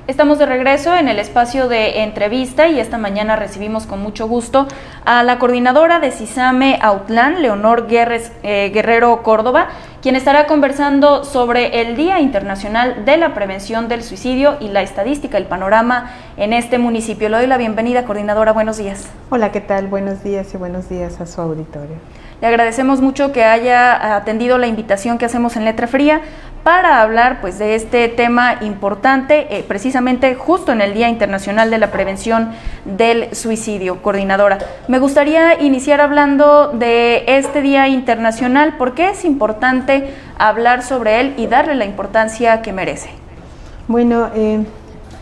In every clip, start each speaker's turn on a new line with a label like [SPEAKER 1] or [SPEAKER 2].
[SPEAKER 1] Estamos de regreso en el espacio de entrevista y esta mañana recibimos con mucho gusto a la coordinadora de CISAME Autlán, Leonor Guerrero Córdoba, quien estará conversando sobre el Día Internacional de la Prevención del Suicidio y la estadística, el panorama en este municipio. Le doy la bienvenida, coordinadora, buenos días.
[SPEAKER 2] Hola, ¿qué tal? Buenos días y buenos días a su auditorio.
[SPEAKER 1] Le agradecemos mucho que haya atendido la invitación que hacemos en Letra Fría para hablar pues de este tema importante, precisamente justo en el Día Internacional de la Prevención del Suicidio, coordinadora. Me gustaría iniciar hablando de este Día Internacional. ¿Por qué es importante hablar sobre él y darle la importancia que merece?
[SPEAKER 2] Bueno,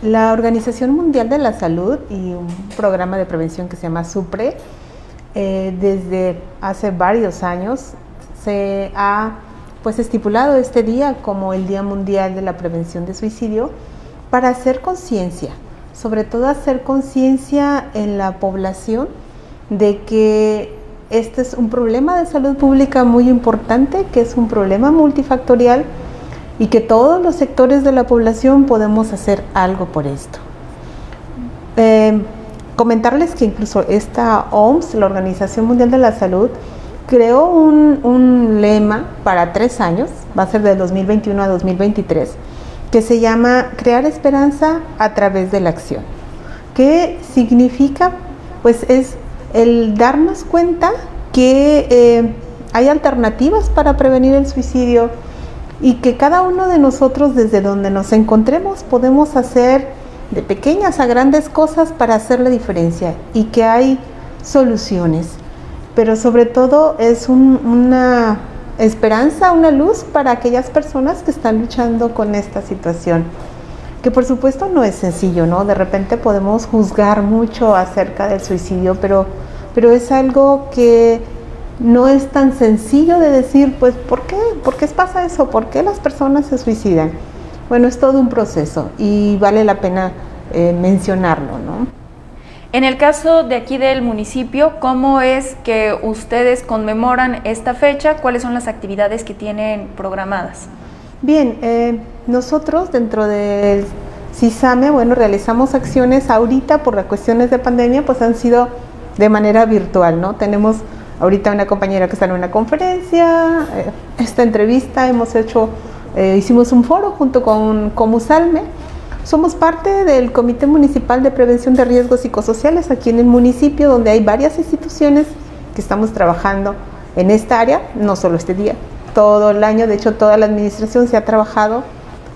[SPEAKER 2] la Organización Mundial de la Salud y un programa de prevención que se llama SUPRE, desde hace varios años se ha estipulado este día como el Día Mundial de la Prevención de Suicidio para hacer conciencia, sobre todo hacer conciencia en la población de que este es un problema de salud pública muy importante, que es un problema multifactorial y que todos los sectores de la población podemos hacer algo por esto. Comentarles que incluso esta OMS, la Organización Mundial de la Salud, creó un lema para 3 años, va a ser de 2021 a 2023, que se llama Crear Esperanza a través de la acción. ¿Qué significa? Pues es el darnos cuenta que hay alternativas para prevenir el suicidio y que cada uno de nosotros, desde donde nos encontremos, podemos hacer de pequeñas a grandes cosas para hacer la diferencia y que hay soluciones. Pero sobre todo es una esperanza, una luz para aquellas personas que están luchando con esta situación, que por supuesto no es sencillo, ¿no? De repente podemos juzgar mucho acerca del suicidio, pero es algo que no es tan sencillo de decir, pues, ¿por qué? ¿Por qué pasa eso? ¿Por qué las personas se suicidan? Bueno, es todo un proceso y vale la pena mencionarlo, ¿no?
[SPEAKER 1] En el caso de aquí del municipio, ¿cómo es que ustedes conmemoran esta fecha? ¿Cuáles son las actividades que tienen programadas?
[SPEAKER 2] Bien, nosotros dentro del CISAME, realizamos acciones ahorita por las cuestiones de pandemia, pues han sido de manera virtual, ¿no? Tenemos ahorita una compañera que está en una conferencia, esta entrevista hicimos un foro junto con Comusalme. Somos parte del Comité Municipal de Prevención de Riesgos Psicosociales aquí en el municipio, donde hay varias instituciones que estamos trabajando en esta área, no solo este día, todo el año. De hecho, toda la administración se ha trabajado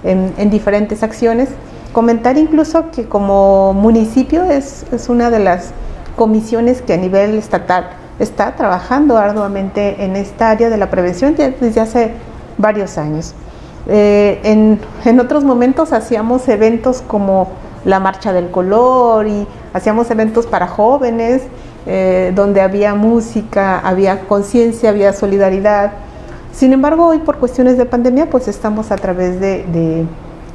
[SPEAKER 2] en diferentes acciones. Comentar incluso que como municipio es una de las comisiones que a nivel estatal está trabajando arduamente en esta área de la prevención desde hace varios años. En otros momentos hacíamos eventos como la Marcha del Color y hacíamos eventos para jóvenes donde había música, había conciencia, había solidaridad. Sin embargo, hoy por cuestiones de pandemia pues estamos a través de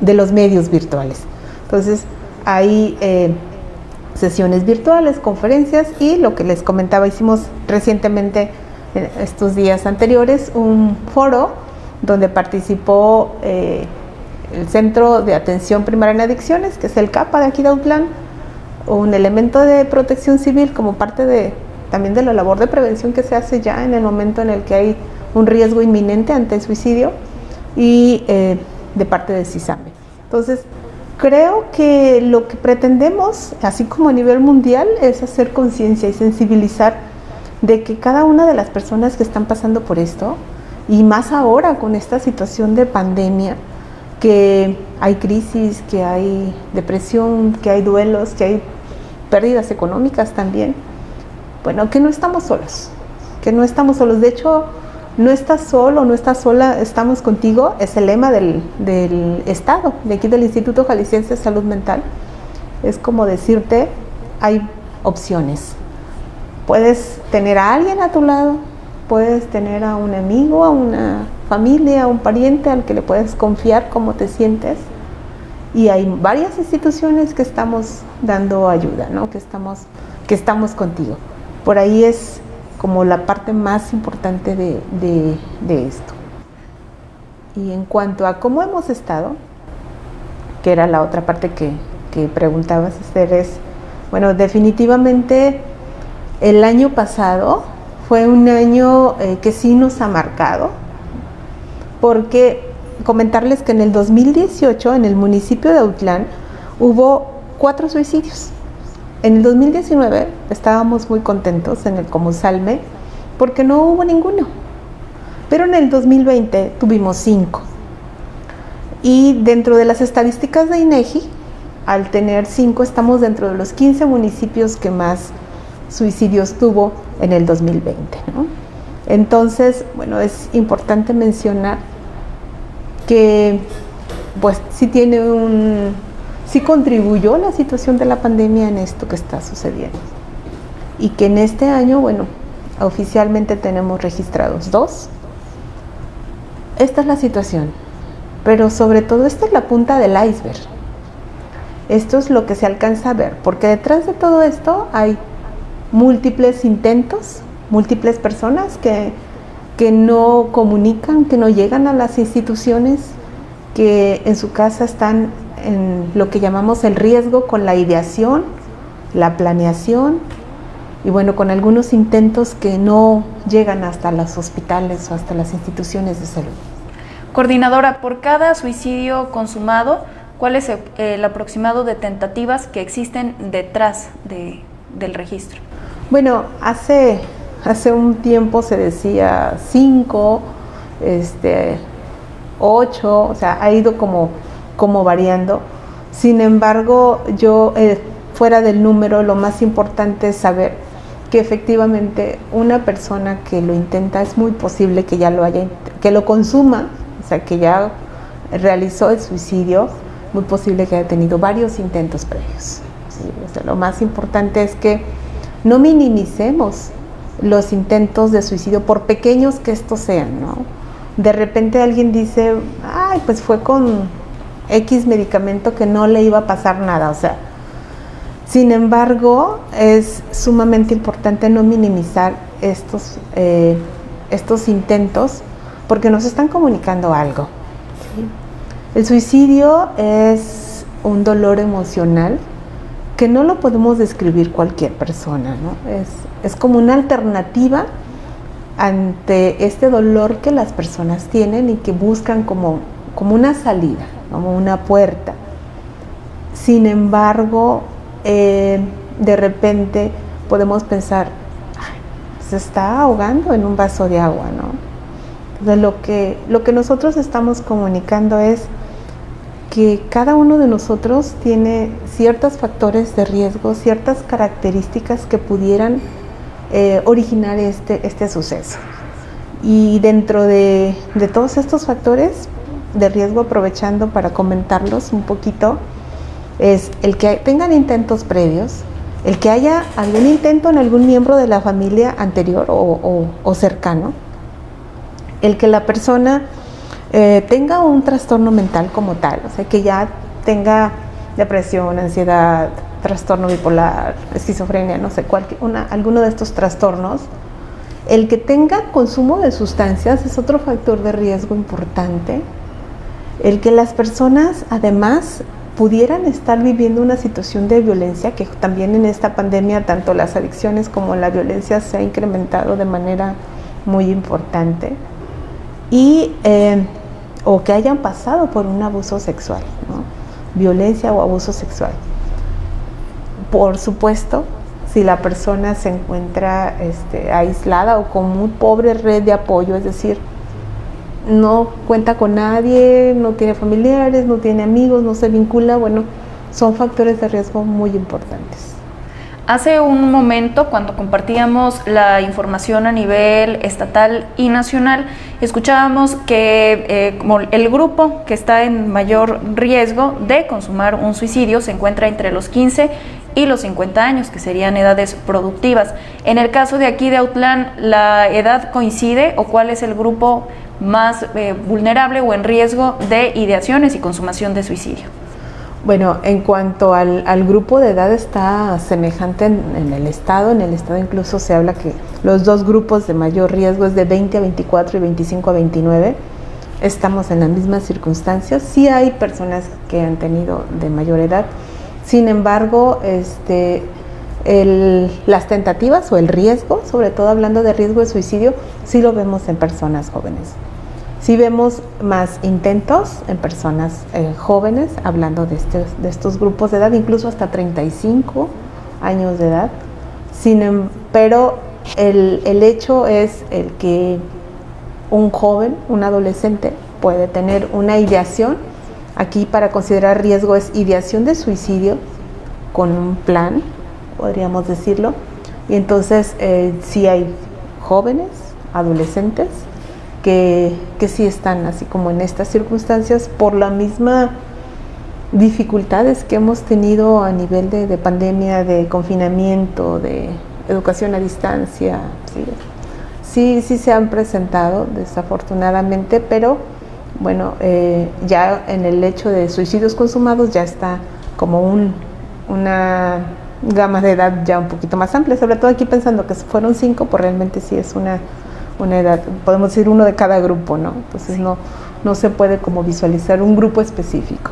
[SPEAKER 2] los medios virtuales. Entonces hay sesiones virtuales, conferencias y lo que les comentaba, hicimos recientemente estos días anteriores un foro donde participó el Centro de Atención Primaria en Adicciones, que es el CAPA de aquí de Autlán, un elemento de protección civil como parte también de la labor de prevención que se hace ya en el momento en el que hay un riesgo inminente ante el suicidio, y de parte de CISAME. Entonces, creo que lo que pretendemos, así como a nivel mundial, es hacer conciencia y sensibilizar de que cada una de las personas que están pasando por esto, y más ahora con esta situación de pandemia, que hay crisis, que hay depresión, que hay duelos, que hay pérdidas económicas también, que no estamos solos, De hecho, no estás solo, no estás sola, estamos contigo, es el lema del Estado, de aquí del Instituto Jalisciense de Salud Mental. Es como decirte, hay opciones. Puedes tener a alguien a tu lado, puedes tener a un amigo, a una familia, a un pariente al que le puedes confiar cómo te sientes. Y hay varias instituciones que estamos dando ayuda, ¿no? que estamos contigo. Por ahí es como la parte más importante de esto. Y en cuanto a cómo hemos estado, que era la otra parte que preguntabas, Esther, es, bueno, definitivamente el año pasado fue un año que sí nos ha marcado, porque comentarles que en el 2018 en el municipio de Autlán hubo 4 suicidios. En el 2019 estábamos muy contentos en el Comusalme porque no hubo ninguno, pero en el 2020 tuvimos 5. Y dentro de las estadísticas de INEGI, al tener 5, estamos dentro de los 15 municipios que más suicidios tuvo en el 2020, ¿no? Entonces, bueno, es importante mencionar que pues sí contribuyó la situación de la pandemia en esto que está sucediendo. Y que en este año, bueno, oficialmente tenemos registrados 2. Esta es la situación, pero sobre todo esta es la punta del iceberg. Esto es lo que se alcanza a ver, porque detrás de todo esto hay múltiples intentos, múltiples personas que no comunican, que no llegan a las instituciones, que en su casa están en lo que llamamos el riesgo con la ideación, la planeación y bueno, con algunos intentos que no llegan hasta los hospitales o hasta las instituciones de salud.
[SPEAKER 1] Coordinadora, por cada suicidio consumado, ¿cuál es el aproximado de tentativas que existen detrás del registro?
[SPEAKER 2] Bueno, hace un tiempo se decía 5, 8, o sea, ha ido como variando. Sin embargo, yo fuera del número, lo más importante es saber que efectivamente una persona que lo intenta es muy posible que ya que lo consuma, o sea, que ya realizó el suicidio, muy posible que haya tenido varios intentos previos. ¿Sí? O sea, lo más importante es que no minimicemos los intentos de suicidio, por pequeños que estos sean, ¿no? De repente alguien dice, ay, pues fue con X medicamento que no le iba a pasar nada, o sea, sin embargo, es sumamente importante no minimizar estos intentos porque nos están comunicando algo. ¿Sí? El suicidio es un dolor emocional que no lo podemos describir cualquier persona, ¿no? Es como una alternativa ante este dolor que las personas tienen y que buscan como una salida, como una puerta. Sin embargo, de repente podemos pensar, ay, se está ahogando en un vaso de agua, ¿no? Entonces, lo que nosotros estamos comunicando es que cada uno de nosotros tiene ciertos factores de riesgo, ciertas características que pudieran originar este suceso. Y dentro de todos estos factores de riesgo, aprovechando para comentarlos un poquito, es el que tengan intentos previos, el que haya algún intento en algún miembro de la familia anterior o cercano, el que la persona tenga un trastorno mental como tal, o sea, que ya tenga depresión, ansiedad, trastorno bipolar, esquizofrenia, no sé, alguno de estos trastornos. El que tenga consumo de sustancias es otro factor de riesgo importante. El que las personas además pudieran estar viviendo una situación de violencia, que también en esta pandemia tanto las adicciones como la violencia se ha incrementado de manera muy importante, y o que hayan pasado por un abuso sexual, ¿no? Violencia o abuso sexual. Por supuesto, si la persona se encuentra aislada o con muy pobre red de apoyo, es decir, no cuenta con nadie, no tiene familiares, no tiene amigos, no se vincula, bueno, son factores de riesgo muy importantes.
[SPEAKER 1] Hace un momento, cuando compartíamos la información a nivel estatal y nacional, escuchábamos que como el grupo que está en mayor riesgo de consumar un suicidio se encuentra entre los 15 y los 50 años, que serían edades productivas. En el caso de aquí de Autlán, ¿la edad coincide o cuál es el grupo más vulnerable o en riesgo de ideaciones y consumación de suicidio?
[SPEAKER 2] Bueno, en cuanto al grupo de edad está semejante en el estado incluso se habla que los dos grupos de mayor riesgo es de 20 a 24 y 25 a 29. estamos en las mismas circunstancias. Sí hay personas que han tenido de mayor edad, sin embargo, las tentativas o el riesgo, sobre todo hablando de riesgo de suicidio, sí lo vemos en personas jóvenes. Sí vemos más intentos en personas jóvenes, hablando de estos grupos de edad, incluso hasta 35 años de edad. Pero el hecho es el que un joven, un adolescente, puede tener una ideación. Aquí para considerar riesgo es ideación de suicidio con un plan, podríamos decirlo. Y entonces sí hay jóvenes, adolescentes, que sí están así como en estas circunstancias por la misma dificultades que hemos tenido a nivel de pandemia, de confinamiento, de educación a distancia. Sí se han presentado desafortunadamente, pero bueno, ya en el hecho de suicidios consumados ya está como una gama de edad ya un poquito más amplia, sobre todo aquí pensando que fueron 5, pues realmente sí es una edad, podemos decir uno de cada grupo, ¿no? Entonces no se puede como visualizar un grupo específico.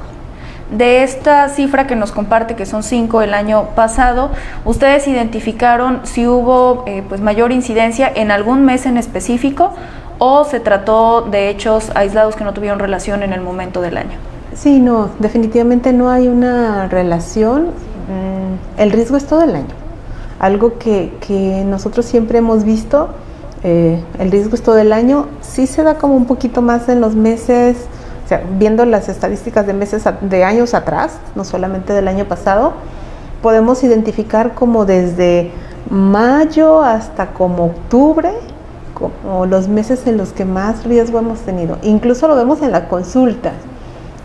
[SPEAKER 1] De esta cifra que nos comparte, que son 5 el año pasado, ¿ustedes identificaron si hubo pues mayor incidencia en algún mes en específico o se trató de hechos aislados que no tuvieron relación en el momento del año?
[SPEAKER 2] Sí, no, definitivamente no hay una relación. El riesgo es todo el año. Algo que nosotros siempre hemos visto, el riesgo es todo el año. Sí se da como un poquito más en los meses, o sea, viendo las estadísticas de años atrás, no solamente del año pasado, podemos identificar como desde mayo hasta como octubre, como los meses en los que más riesgo hemos tenido. Incluso lo vemos en la consulta.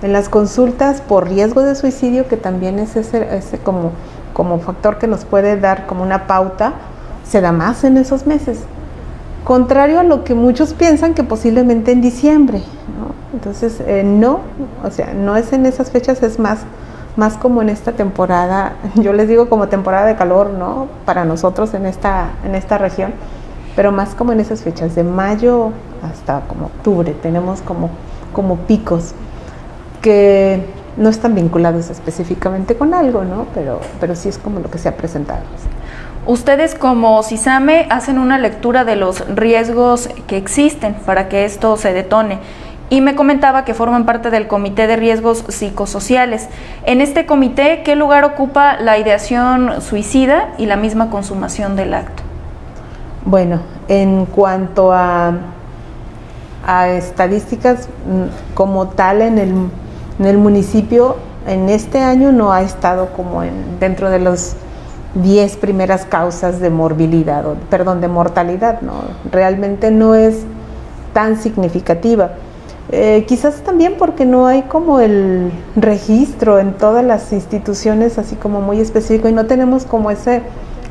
[SPEAKER 2] En las consultas por riesgo de suicidio, que también es ese como factor que nos puede dar como una pauta, se da más en esos meses. Contrario a lo que muchos piensan, que posiblemente en diciembre, ¿no? Entonces, no, o sea, no es en esas fechas, es más como en esta temporada, yo les digo como temporada de calor, ¿no? Para nosotros en esta región, pero más como en esas fechas, de mayo hasta como octubre, tenemos como picos que no están vinculados específicamente con algo, ¿no? Pero sí es como lo que se ha presentado.
[SPEAKER 1] Ustedes como CISAME hacen una lectura de los riesgos que existen para que esto se detone. Y me comentaba que forman parte del Comité de Riesgos Psicosociales. En este comité, ¿qué lugar ocupa la ideación suicida y la misma consumación del acto?
[SPEAKER 2] Bueno, en cuanto a estadísticas como tal en el municipio, en este año no ha estado como dentro de los 10 primeras causas de morbilidad, de mortalidad, ¿no? Realmente no es tan significativa. Quizás también porque no hay como el registro en todas las instituciones así como muy específico y no tenemos como ese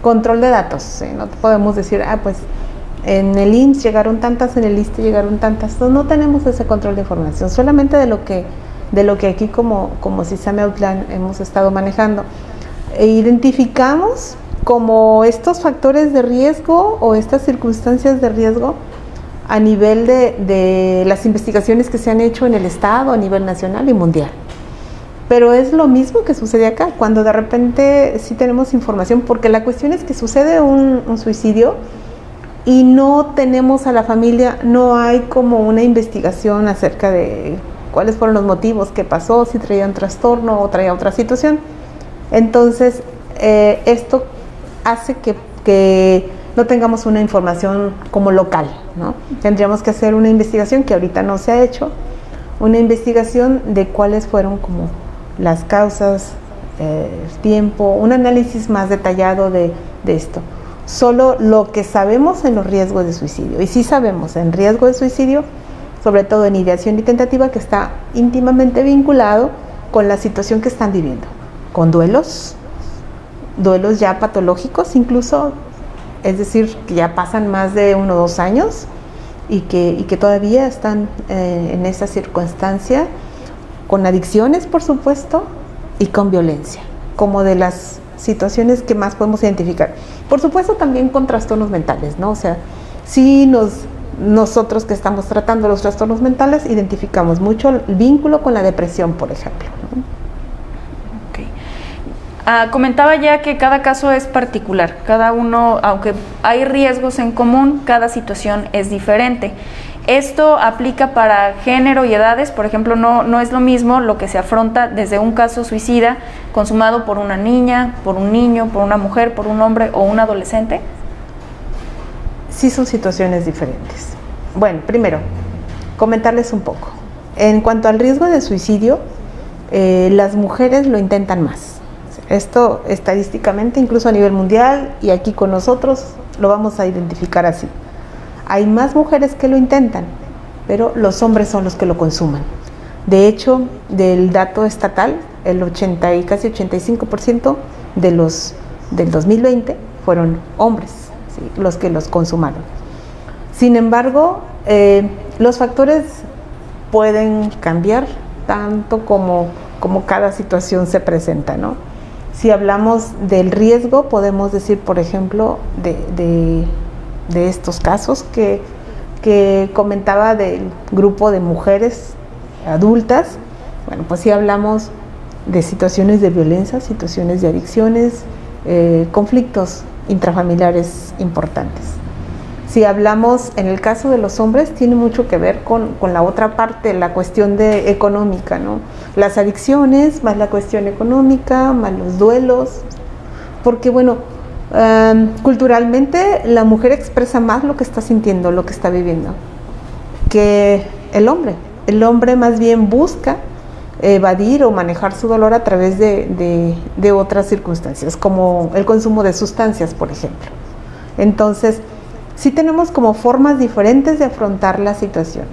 [SPEAKER 2] control de datos, ¿sí? No podemos decir, pues en el IMSS llegaron tantas, en el ISSSTE llegaron tantas. Entonces, no tenemos ese control de información, solamente de lo que aquí como CISAME Autlán hemos estado manejando. Identificamos como estos factores de riesgo o estas circunstancias de riesgo a nivel de las investigaciones que se han hecho en el Estado, a nivel nacional y mundial. Pero es lo mismo que sucede acá, cuando de repente sí tenemos información, porque la cuestión es que sucede un suicidio y no tenemos a la familia, no hay como una investigación acerca de cuáles fueron los motivos, qué pasó, si traía un trastorno o traía otra situación. Entonces, esto hace que no tengamos una información como local, ¿no? Tendríamos que hacer una investigación que ahorita no se ha hecho, una investigación de cuáles fueron como las causas, tiempo, un análisis más detallado de esto. Solo lo que sabemos en los riesgos de suicidio, y sí sabemos en riesgo de suicidio, sobre todo en ideación y tentativa, que está íntimamente vinculado con la situación que están viviendo, con duelos ya patológicos incluso, es decir, que ya pasan más de 1 o 2 años y que todavía están en esa circunstancia, con adicciones, por supuesto, y con violencia, como de las situaciones que más podemos identificar. Por supuesto, también con trastornos mentales, ¿no? O sea, sí nosotros que estamos tratando los trastornos mentales identificamos mucho el vínculo con la depresión, por ejemplo, ¿no?
[SPEAKER 1] Okay. Comentaba ya que cada caso es particular, cada uno, aunque hay riesgos en común, cada situación es diferente. Esto aplica para género y edades, por ejemplo, no es lo mismo lo que se afronta desde un caso suicida consumado por una niña, por un niño, por una mujer, por un hombre o un adolescente.
[SPEAKER 2] Sí, son situaciones diferentes. Bueno, primero, comentarles un poco. En cuanto al riesgo de suicidio, las mujeres lo intentan más. Esto estadísticamente, incluso a nivel mundial, y aquí con nosotros lo vamos a identificar así. Hay más mujeres que lo intentan, pero los hombres son los que lo consuman. De hecho, del dato estatal, el 80 y casi 85% del 2020 fueron hombres, ¿sí?, los que los consumaron. Sin embargo, los factores pueden cambiar tanto como cada situación se presenta, ¿no? Si hablamos del riesgo, podemos decir, por ejemplo, de estos casos que comentaba del grupo de mujeres adultas. Bueno, pues sí hablamos de situaciones de violencia, situaciones de adicciones, conflictos intrafamiliares importantes. Si hablamos en el caso de los hombres, tiene mucho que ver con la otra parte, la cuestión económica, ¿no? Las adicciones, más la cuestión económica, más los duelos, porque bueno, culturalmente la mujer expresa más lo que está sintiendo, lo que está viviendo, que el hombre. El hombre más bien busca evadir o manejar su dolor a través de otras circunstancias, como el consumo de sustancias, por ejemplo. Entonces, sí tenemos como formas diferentes de afrontar la situación.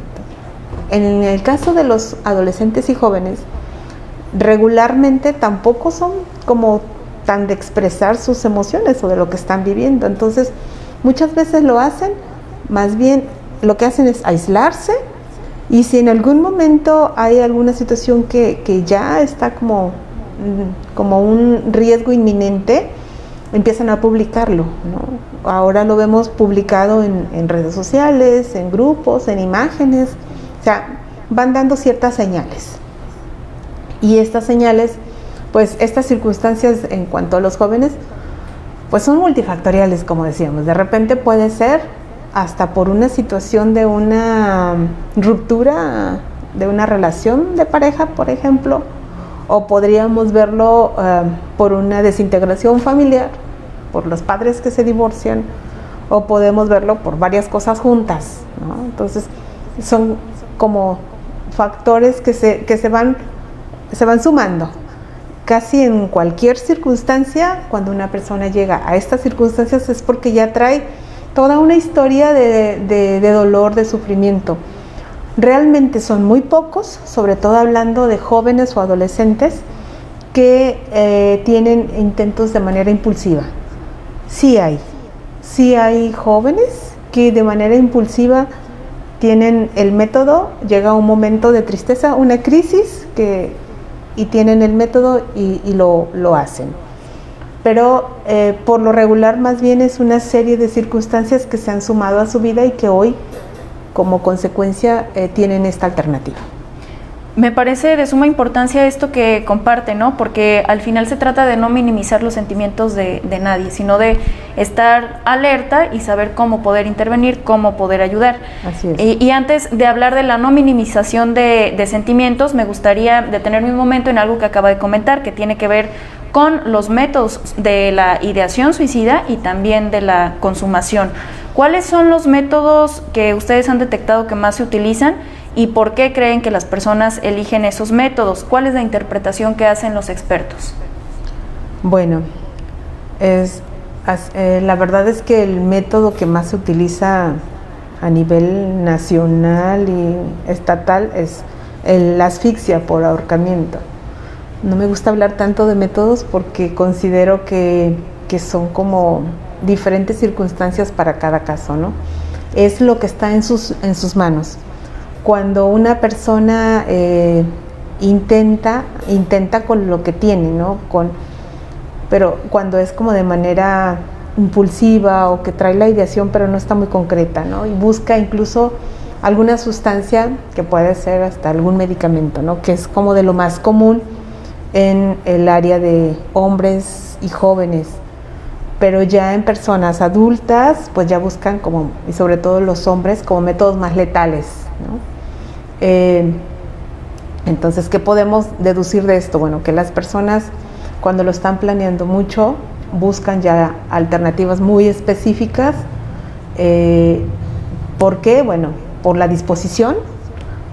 [SPEAKER 2] En el caso de los adolescentes y jóvenes, regularmente tampoco son como tan de expresar sus emociones o de lo que están viviendo. Entonces, muchas veces lo hacen, más bien lo que hacen es aislarse, y si en algún momento hay alguna situación que ya está como un riesgo inminente, empiezan a publicarlo, ¿no? Ahora lo vemos publicado en redes sociales, en grupos, en imágenes, o sea, van dando ciertas señales. Y estas señales, pues estas circunstancias en cuanto a los jóvenes, pues son multifactoriales, como decíamos. De repente puede ser hasta por una situación de una ruptura de una relación de pareja, por ejemplo, o podríamos verlo por una desintegración familiar, por los padres que se divorcian, o podemos verlo por varias cosas juntas, ¿no? Entonces, son como factores que se van sumando. Casi en cualquier circunstancia, cuando una persona llega a estas circunstancias es porque ya trae toda una historia de dolor, de sufrimiento. Realmente son muy pocos, sobre todo hablando de jóvenes o adolescentes, que tienen intentos de manera impulsiva. Sí hay jóvenes que de manera impulsiva tienen el método, llega un momento de tristeza, una crisis, y tienen el método y lo hacen. Pero por lo regular más bien es una serie de circunstancias que se han sumado a su vida y que hoy, como consecuencia, tienen esta alternativa.
[SPEAKER 1] Me parece de suma importancia esto que comparte, ¿no? Porque al final se trata de no minimizar los sentimientos de nadie, sino de estar alerta y saber cómo poder intervenir, cómo poder ayudar.
[SPEAKER 2] Así es.
[SPEAKER 1] Y antes de hablar de la no minimización de sentimientos, me gustaría detenerme un momento en algo que acaba de comentar, que tiene que ver con los métodos de la ideación suicida y también de la consumación. ¿Cuáles son los métodos que ustedes han detectado que más se utilizan y por qué creen que las personas eligen esos métodos? ¿Cuál es la interpretación que hacen los expertos?
[SPEAKER 2] Bueno, la verdad es que el método que más se utiliza a nivel nacional y estatal es la asfixia por ahorcamiento. No me gusta hablar tanto de métodos porque considero que son como diferentes circunstancias para cada caso, ¿no? Es lo que está en sus manos. Cuando una persona intenta con lo que tiene, ¿no? Pero cuando es como de manera impulsiva o que trae la ideación pero no está muy concreta, ¿no? Y busca incluso alguna sustancia que puede ser hasta algún medicamento, ¿no? Que es como de lo más común en el área de hombres y jóvenes, pero ya en personas adultas pues ya buscan como, y sobre todo los hombres, como métodos más letales, ¿no? Entonces, ¿qué podemos deducir de esto? Bueno, que las personas cuando lo están planeando mucho buscan ya alternativas muy específicas. ¿Por qué? Bueno, por la disposición,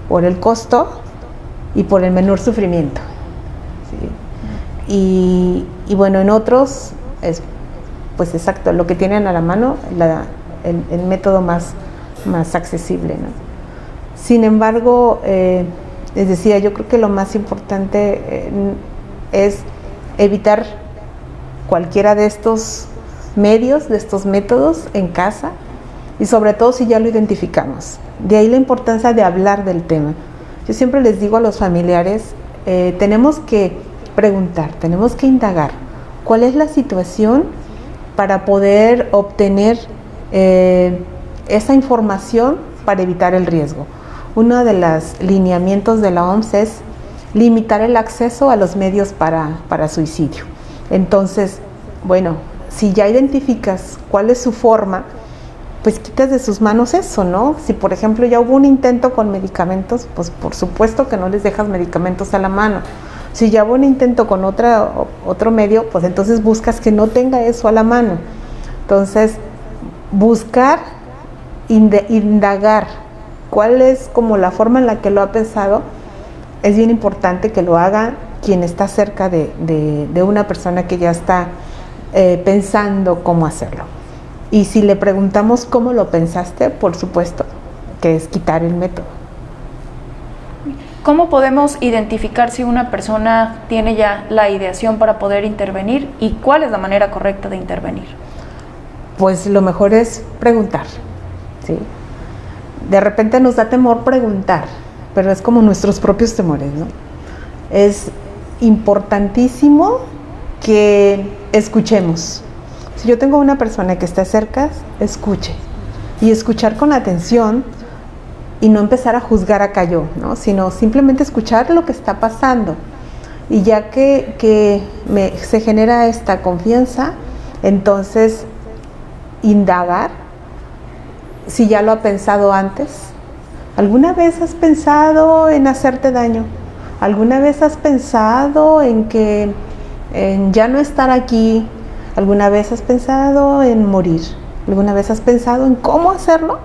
[SPEAKER 2] por el costo y por el menor sufrimiento, ¿sí? Y bueno, en otros es pues exacto lo que tienen a la mano, el método más accesible, ¿no? Sin embargo, les decía, yo creo que lo más importante es evitar cualquiera de estos medios, de estos métodos en casa, y sobre todo si ya lo identificamos. De ahí la importancia de hablar del tema. Yo siempre les digo a los familiares, tenemos que preguntar, tenemos que indagar cuál es la situación para poder obtener esa información para evitar el riesgo. Uno de los lineamientos de la OMS es limitar el acceso a los medios para suicidio. Entonces, bueno, si ya identificas cuál es su forma, pues quitas de sus manos eso, ¿no? Si por ejemplo ya hubo un intento con medicamentos, pues por supuesto que no les dejas medicamentos a la mano. Si ya hubo un intento con otro medio, pues entonces buscas que no tenga eso a la mano. Entonces, buscar, indagar cuál es como la forma en la que lo ha pensado, es bien importante que lo haga quien está cerca de una persona que ya está pensando cómo hacerlo. Y si le preguntamos cómo lo pensaste, por supuesto que es quitar el método.
[SPEAKER 1] ¿Cómo podemos identificar si una persona tiene ya la ideación para poder intervenir y cuál es la manera correcta de intervenir?
[SPEAKER 2] Pues lo mejor es preguntar, ¿sí? De repente nos da temor preguntar, pero es como nuestros propios temores, ¿no? Es importantísimo que escuchemos. Si yo tengo una persona que está cerca, escuche. Y escuchar con atención y no empezar a juzgar acá yo, ¿no? Sino simplemente escuchar lo que está pasando. Y ya que se genera esta confianza, entonces indagar si ya lo ha pensado antes. ¿Alguna vez has pensado en hacerte daño? ¿Alguna vez has pensado en ya no estar aquí? ¿Alguna vez has pensado en morir? ¿Alguna vez has pensado en cómo hacerlo?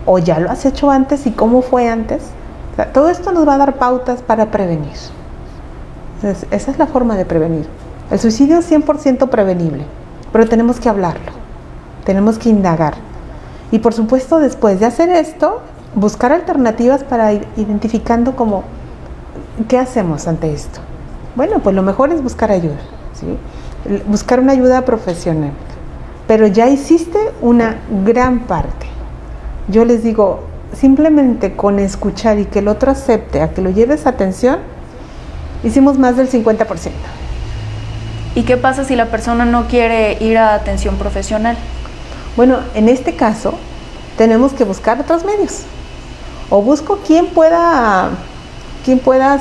[SPEAKER 2] ¿O ya lo has hecho antes y cómo fue antes? O sea, todo esto nos va a dar pautas para prevenir. Entonces, esa es la forma de prevenir. El suicidio es 100% prevenible, pero tenemos que hablarlo, tenemos que indagar. Y por supuesto, después de hacer esto, buscar alternativas para ir identificando como, ¿qué hacemos ante esto? Bueno, pues lo mejor es buscar ayuda, ¿sí? Buscar una ayuda profesional. Pero ya hiciste una gran parte. Yo les digo, simplemente con escuchar y que el otro acepte, a que lo lleves a atención, hicimos más del 50%.
[SPEAKER 1] ¿Y qué pasa si la persona no quiere ir a atención profesional?
[SPEAKER 2] Bueno, en este caso, tenemos que buscar otros medios. O busco quien pueda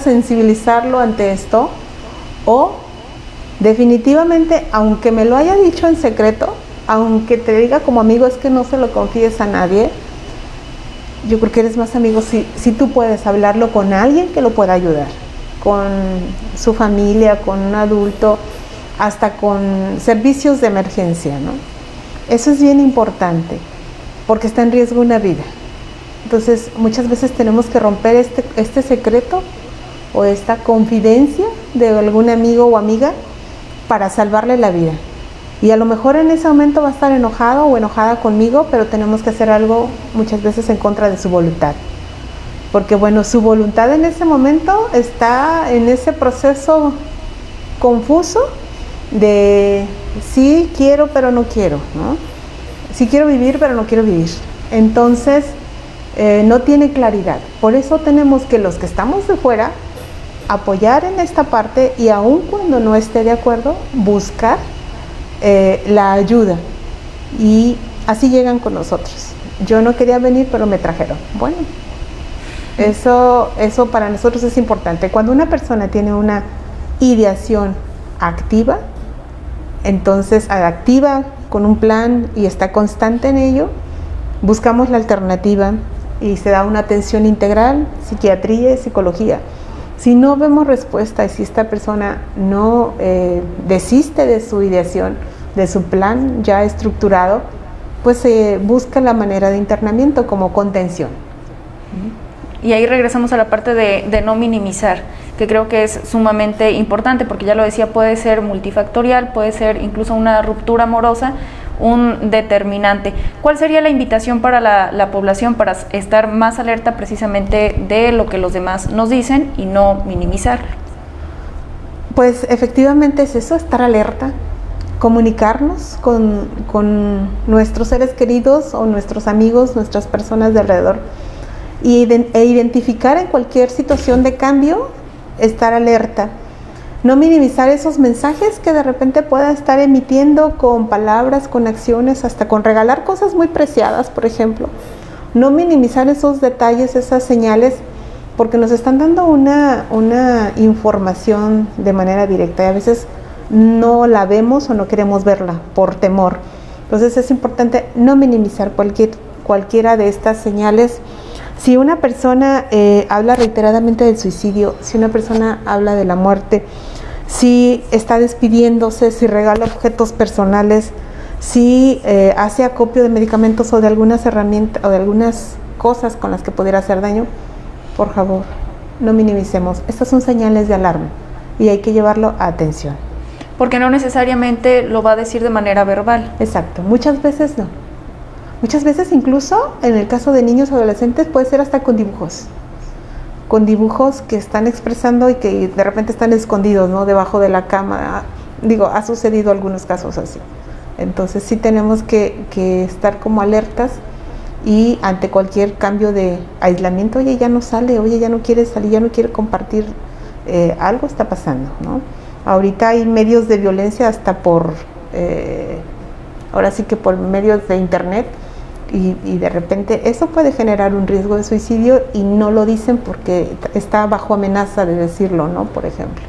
[SPEAKER 2] sensibilizarlo ante esto, o definitivamente, aunque me lo haya dicho en secreto, aunque te diga como amigo, es que no se lo confíes a nadie, yo creo que eres más amigo si tú puedes hablarlo con alguien que lo pueda ayudar, con su familia, con un adulto, hasta con servicios de emergencia, ¿no? Eso es bien importante, porque está en riesgo una vida. Entonces, muchas veces tenemos que romper este secreto o esta confidencia de algún amigo o amiga para salvarle la vida. Y a lo mejor en ese momento va a estar enojado o enojada conmigo, pero tenemos que hacer algo muchas veces en contra de su voluntad. Porque bueno, su voluntad en ese momento está en ese proceso confuso de sí quiero pero no quiero, ¿no? Sí quiero vivir pero no quiero vivir. Entonces no tiene claridad. Por eso tenemos que los que estamos de fuera apoyar en esta parte, y aun cuando no esté de acuerdo, buscar la ayuda, y así llegan con nosotros. Yo no quería venir, pero me trajeron. Bueno, eso para nosotros es importante. Cuando una persona tiene una ideación activa, entonces activa con un plan y está constante en ello, buscamos la alternativa y se da una atención integral, psiquiatría y psicología. Si no vemos respuesta y si esta persona no desiste de su ideación, de su plan ya estructurado, pues se busca la manera de internamiento como contención.
[SPEAKER 1] Y ahí regresamos a la parte de no minimizar, que creo que es sumamente importante, porque ya lo decía, puede ser multifactorial, puede ser incluso una ruptura amorosa, un determinante. ¿Cuál sería la invitación para la población para estar más alerta precisamente de lo que los demás nos dicen y no minimizar?
[SPEAKER 2] Pues efectivamente es eso, estar alerta, comunicarnos con nuestros seres queridos o nuestros amigos, nuestras personas de alrededor, e identificar en cualquier situación de cambio, estar alerta. No minimizar esos mensajes que de repente pueda estar emitiendo con palabras, con acciones, hasta con regalar cosas muy preciadas, por ejemplo. No minimizar esos detalles, esas señales, porque nos están dando una información de manera directa y a veces no la vemos o no queremos verla por temor. Entonces es importante no minimizar cualquiera de estas señales. Si una persona habla reiteradamente del suicidio, si una persona habla de la muerte, si está despidiéndose, si regala objetos personales, si hace acopio de medicamentos o de algunas herramientas o de algunas cosas con las que pudiera hacer daño, por favor, no minimicemos. Estas son señales de alarma y hay que llevarlo a atención.
[SPEAKER 1] Porque no necesariamente lo va a decir de manera verbal.
[SPEAKER 2] Exacto, muchas veces no. Muchas veces incluso en el caso de niños o adolescentes puede ser hasta con dibujos que están expresando y que de repente están escondidos, ¿no?, debajo de la cama. Digo, ha sucedido algunos casos así. Entonces sí tenemos que estar como alertas y ante cualquier cambio de aislamiento, oye, ya no sale, oye, ya no quiere salir, ya no quiere compartir, algo está pasando, ¿no? Ahorita hay medios de violencia hasta ahora sí que por medios de internet, y de repente eso puede generar un riesgo de suicidio y no lo dicen porque está bajo amenaza de decirlo, ¿no?, por ejemplo.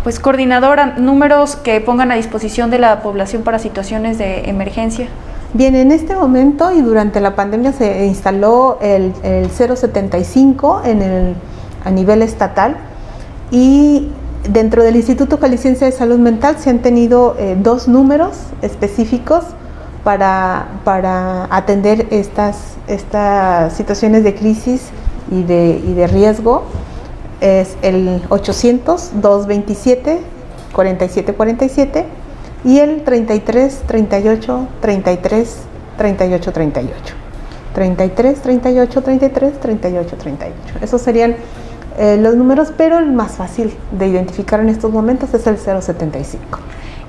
[SPEAKER 1] Pues coordinadora, números que pongan a disposición de la población para situaciones de emergencia.
[SPEAKER 2] Bien, en este momento y durante la pandemia se instaló el 075 a nivel estatal, y dentro del Instituto Jalisciense de Salud Mental se han tenido 2 números específicos para atender estas situaciones de crisis y de riesgo. Es el 800-227-4747 y el 33 38 33 38 38. 33 38 33 38 38. Esos serían los números, pero el más fácil de identificar en estos momentos es el 075.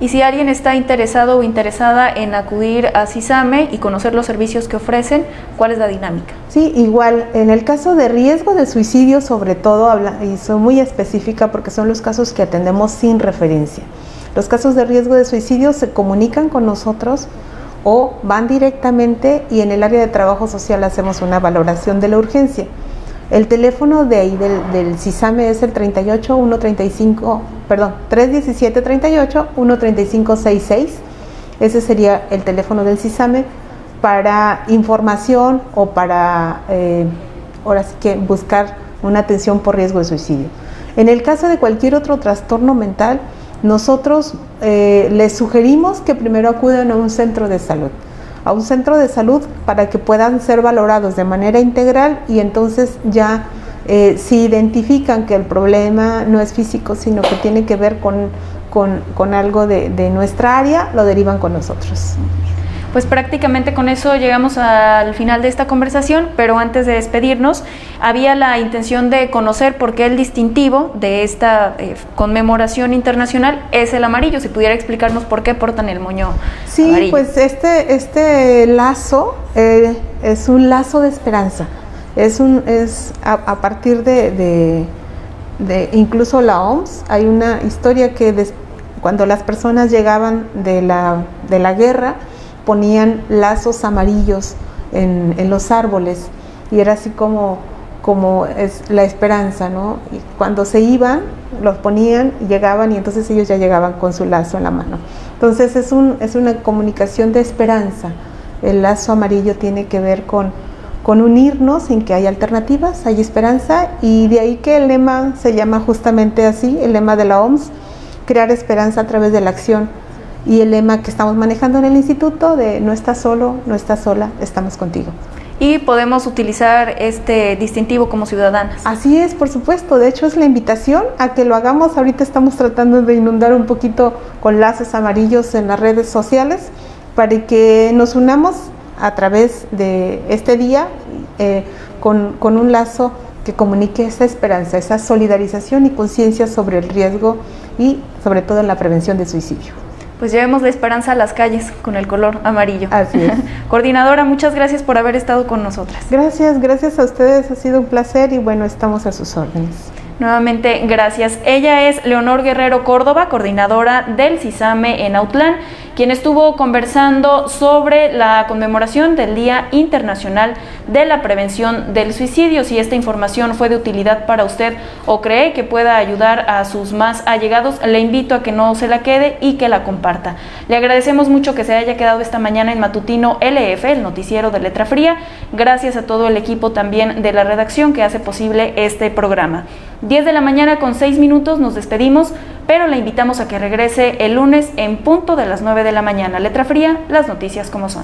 [SPEAKER 1] Y si alguien está interesado o interesada en acudir a CISAME y conocer los servicios que ofrecen, ¿cuál es la dinámica?
[SPEAKER 2] Sí, igual, en el caso de riesgo de suicidio, sobre todo, y soy muy específica porque son los casos que atendemos sin referencia. Los casos de riesgo de suicidio se comunican con nosotros o van directamente, y en el área de trabajo social hacemos una valoración de la urgencia. El teléfono de ahí del CISAME es el 317-38-13566. Ese sería el teléfono del CISAME para información o para, ahora sí que buscar una atención por riesgo de suicidio. En el caso de cualquier otro trastorno mental, nosotros les sugerimos que primero acudan a un centro de salud. Para que puedan ser valorados de manera integral, y entonces ya si identifican que el problema no es físico, sino que tiene que ver con algo de nuestra área, lo derivan con nosotros.
[SPEAKER 1] Pues prácticamente con eso llegamos al final de esta conversación, pero antes de despedirnos, había la intención de conocer por qué el distintivo de esta conmemoración internacional es el amarillo. Si pudiera explicarnos por qué portan el moño amarillo.
[SPEAKER 2] Pues este lazo es un lazo de esperanza. Es a partir de incluso la OMS, hay una historia que cuando las personas llegaban de la guerra, ponían lazos amarillos en los árboles, y era así como es la esperanza, ¿no? Y cuando se iban, los ponían, llegaban, y entonces ellos ya llegaban con su lazo en la mano. Entonces es una comunicación de esperanza. El lazo amarillo tiene que ver con unirnos en que hay alternativas, hay esperanza, y de ahí que el lema se llama justamente así, el lema de la OMS, crear esperanza a través de la acción, y el lema que estamos manejando en el instituto de no estás solo, no estás sola, estamos contigo.
[SPEAKER 1] Y podemos utilizar este distintivo como ciudadanas.
[SPEAKER 2] Así es, por supuesto. De hecho, es la invitación a que lo hagamos. Ahorita estamos tratando de inundar un poquito con lazos amarillos en las redes sociales para que nos unamos a través de este día con un lazo que comunique esa esperanza, esa solidarización y conciencia sobre el riesgo y sobre todo en la prevención de suicidio.
[SPEAKER 1] Pues llevemos la esperanza a las calles con el color amarillo.
[SPEAKER 2] Así es.
[SPEAKER 1] Coordinadora, muchas gracias por haber estado con nosotras.
[SPEAKER 2] Gracias a ustedes, ha sido un placer y bueno, estamos a sus órdenes.
[SPEAKER 1] Nuevamente, gracias. Ella es Leonor Guerrero Córdoba, coordinadora del CISAME en Autlán, quien estuvo conversando sobre la conmemoración del Día Internacional de la Prevención del Suicidio. Si esta información fue de utilidad para usted o cree que pueda ayudar a sus más allegados, le invito a que no se la quede y que la comparta. Le agradecemos mucho que se haya quedado esta mañana en Matutino LF, el noticiero de Letra Fría. Gracias a todo el equipo también de la redacción que hace posible este programa. 10 de la mañana con 6 minutos, nos despedimos, pero la invitamos a que regrese el lunes en punto de las 9 de la mañana. Letra Fría, las noticias como son.